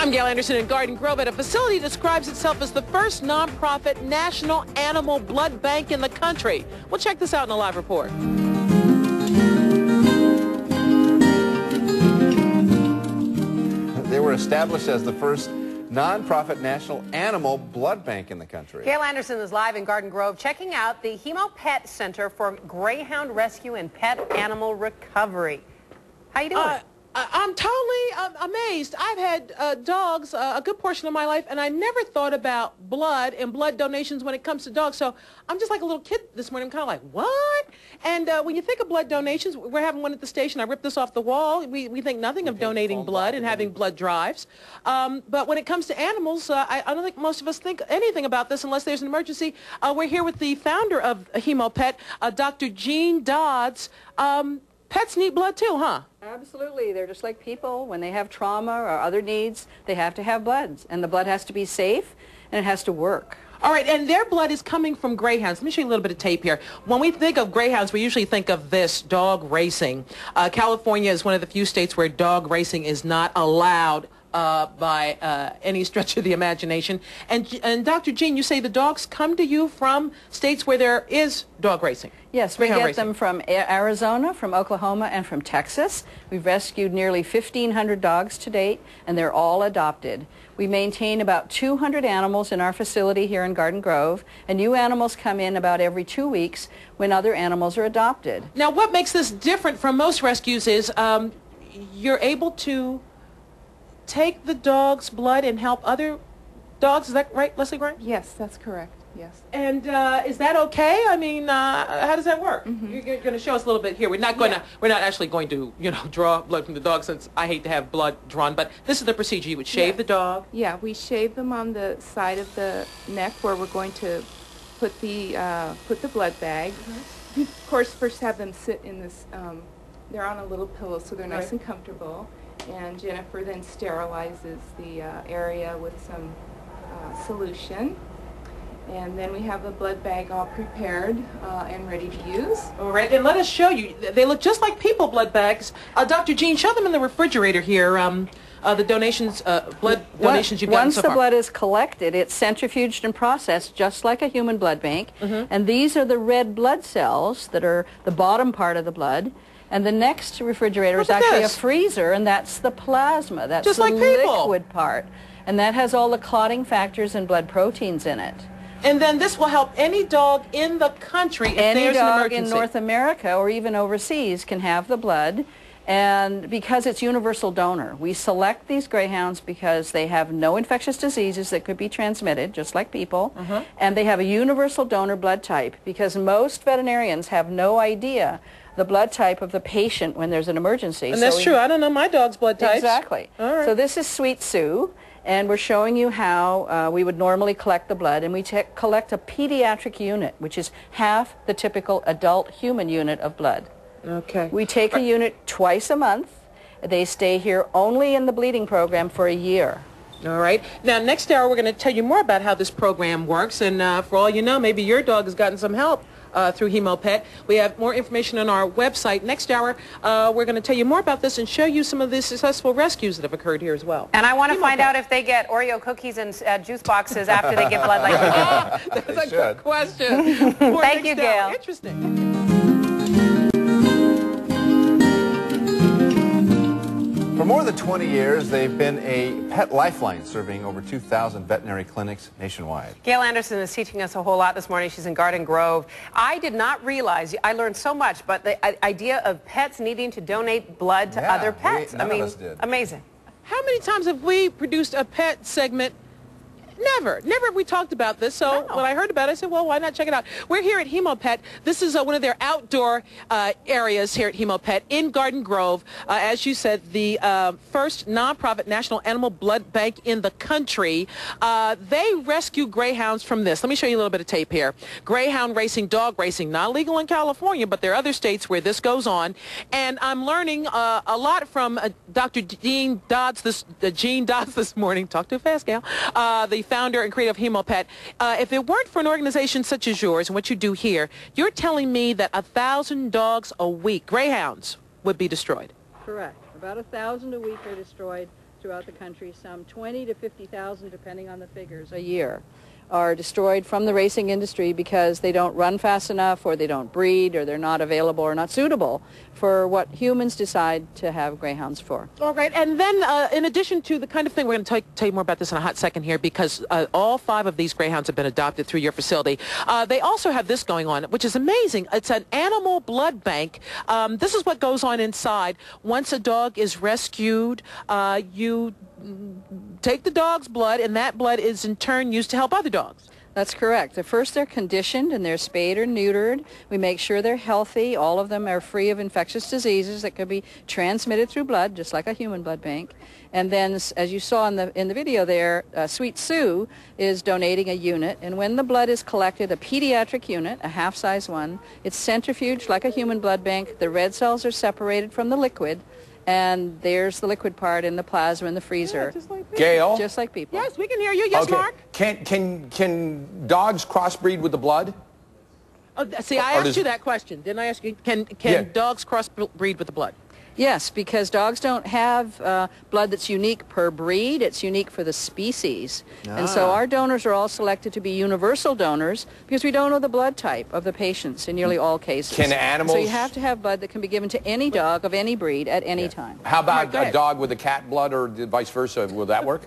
I'm Gail Anderson in Garden Grove at a facility that describes itself as the first nonprofit national animal blood bank in the country. We'll check this out in a live report. They were established as the first nonprofit national animal blood bank in the country. Gail Anderson is live in Garden Grove checking out the Hemopet Center for Greyhound Rescue and Pet Animal Recovery. How you doing? I'm totally amazed. I've had dogs a good portion of my life, and I never thought about blood and blood donations when it comes to dogs. So I'm just like a little kid this morning. I'm kind of like, what? And when you think of blood donations, we're having one at the station. I ripped this off the wall. We think nothing of donating blood and having blood drives. But when it comes to animals, I don't think most of us think anything about this unless there's an emergency. We're here with the founder of Hemopet, Dr. Jean Dodds. Pets need blood too, huh? Absolutely. They're just like people. When they have trauma or other needs, they have to have blood. And the blood has to be safe, and it has to work. All right, and their blood is coming from greyhounds. Let me show you a little bit of tape here. When we think of greyhounds, we usually think of this, dog racing. California is one of the few states where dog racing is not allowed by any stretch of the imagination. And Dr. Jean, you say the dogs come to you from states where there is dog racing. Yes, we get them from Arizona, from Oklahoma, and from Texas. We've rescued nearly 1,500 dogs to date, and they're all adopted. We maintain about 200 animals in our facility here in Garden Grove, and new animals come in about every 2 weeks when other animals are adopted. Now, what makes this different from most rescues is you're able to take the dog's blood and help other dogs. Is that right, Leslie Grant? Yes, that's correct. Yes. And is that okay? I mean, how does that work? You're going to show us a little bit here. We're not going to. We're not actually going to, draw blood from the dog, since I hate to have blood drawn. But this is the procedure. You would shave the dog. Yeah, we shave them on the side of the neck where we're going to put the blood bag. We, of course, first have them sit in this. They're on a little pillow, so they're nice and comfortable. And Jennifer then sterilizes the area with some solution. And then we have the blood bag all prepared and ready to use. All right, and let us show you. They look just like people blood bags. Dr. Jean, show them in the refrigerator here, the donations, blood donations you've gotten so far. Once the blood is collected, it's centrifuged and processed just like a human blood bank. And these are the red blood cells that are the bottom part of the blood. And the next refrigerator is actually a freezer, and that's the plasma. That's just the like people. Liquid part. And that has all the clotting factors and blood proteins in it. And then this will help any dog in the country if any there's an emergency. Any dog in North America or even overseas can have the blood, and because it's universal donor. We select these greyhounds because they have no infectious diseases that could be transmitted, just like people, and they have a universal donor blood type, because most veterinarians have no idea the blood type of the patient when there's an emergency. And that's true. I don't know my dog's blood type. Exactly. All right. So this is Sweet Sue, and we're showing you how we would normally collect the blood, and we collect a pediatric unit, which is half the typical adult human unit of blood. Okay. We take a unit twice a month. They stay here only in the bleeding program for a year. All right. Now, next hour, we're going to tell you more about how this program works, and for all you know, maybe your dog has gotten some help through Hemopet. We have more information on our website. Next hour, we're going to tell you more about this and show you some of the successful rescues that have occurred here as well. And I want to find out if they get Oreo cookies and juice boxes after they give blood like that. That's a good question. Thank you, Gail. Interesting. For more than 20 years, they've been a pet lifeline, serving over 2,000 veterinary clinics nationwide. Gail Anderson is teaching us a whole lot this morning. She's in Garden Grove. I did not realize, I learned so much, but the idea of pets needing to donate blood to other pets. None of us did. Amazing. How many times have we produced a pet segment? Never have we talked about this, so when I heard about it, I said, well, why not check it out? We're here at Hemopet. This is one of their outdoor areas here at Hemopet in Garden Grove. As you said, the first nonprofit national animal blood bank in the country. They rescue greyhounds from this. Let me show you a little bit of tape here. Greyhound racing, dog racing, not legal in California, but there are other states where this goes on. And I'm learning a lot from Dr. Jean Dodds this morning. Talk too fast, Gail. The founder and creator of Hemopet. If it weren't for an organization such as yours and what you do here, you're telling me that 1,000 dogs a week, greyhounds, would be destroyed. Correct. About 1,000 a week are destroyed throughout the country, some 20 to 50,000, depending on the figures, a year, are destroyed from the racing industry because they don't run fast enough, or they don't breed, or they're not available or not suitable for what humans decide to have greyhounds for. All right, and then in addition to the kind of thing, we're going to tell you more about this in a hot second here, because all 5 of these greyhounds have been adopted through your facility. They also have this going on, which is amazing. It's an animal blood bank. This is what goes on inside. Once a dog is rescued, you take the dog's blood, and that blood is in turn used to help other dogs. That's correct. First, they're conditioned and they're spayed or neutered. We make sure they're healthy. All of them are free of infectious diseases that could be transmitted through blood, just like a human blood bank. And then, as you saw in the video there, Sweet Sue is donating a unit. And when the blood is collected, a pediatric unit, a half-size one, it's centrifuged like a human blood bank. The red cells are separated from the liquid. And there's the liquid part in the plasma in the freezer. Yeah, just like people. Gail? Just like people. Yes, we can hear you. Yes, Okay. Mark? Can dogs crossbreed with the blood? Oh, see, I asked you that question. Didn't I ask you, can dogs crossbreed with the blood? Yes, because dogs don't have blood that's unique per breed. It's unique for the species. And so our donors are all selected to be universal donors because we don't know the blood type of the patients in nearly all cases. Can animals... So you have to have blood that can be given to any dog of any breed at any time. How about Right, a dog with a cat blood or vice versa? Will that work?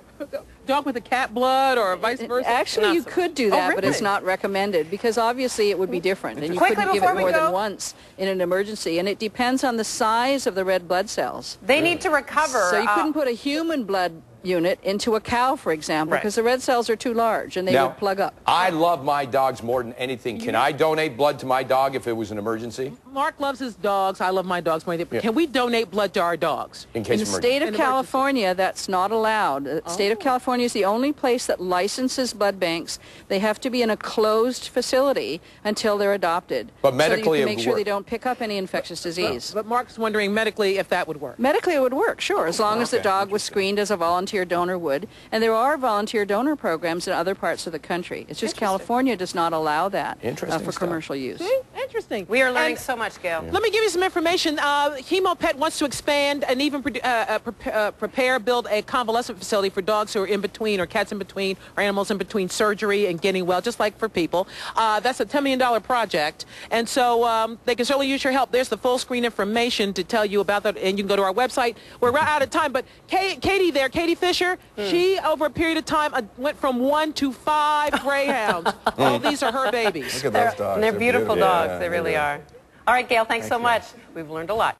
Dog with a cat blood or vice versa? Actually, you could do that, but it's really? not recommended because obviously it would be different. And you Quickly couldn't give before it we more go. than once in an emergency. And it depends on the size of the red blood cells. They need to recover. So you couldn't put a human blood unit into a cow, for example, Right. because the red cells are too large and they would plug up. I love my dogs more than anything. Can I donate blood to my dog if it was an emergency? Mark loves his dogs. I love my dogs more. Can we donate blood to our dogs? In case In the of state emergency. of California, that's not allowed. The state of California is the only place that licenses blood banks. They have to be in a closed facility until they're adopted. But medically so that you it can make would sure work. they don't pick up any infectious disease. But Mark's wondering medically if that would work. Medically, it would work, sure, as long as the dog was screened as a volunteer donor would. And there are volunteer donor programs in other parts of the country. It's just California does not allow that Interesting for stuff. commercial use. See? Interesting. We are learning And so much, Gail. let me give you some information. Hemopet wants to expand and even build a convalescent facility for dogs who are in between, or cats in between, or animals in between surgery and getting well, just like for people. That's a $10 million project. And so they can certainly use your help. There's the full screen information to tell you about that, and you can go to our website. We're out of time, but Katie there, Katie Fisher, she, over a period of time, went from 1 to 5 greyhounds. All these are her babies. Look at those dogs. And they're beautiful dogs. Yeah, They really are. All right, Gail, thanks so much. We've learned a lot.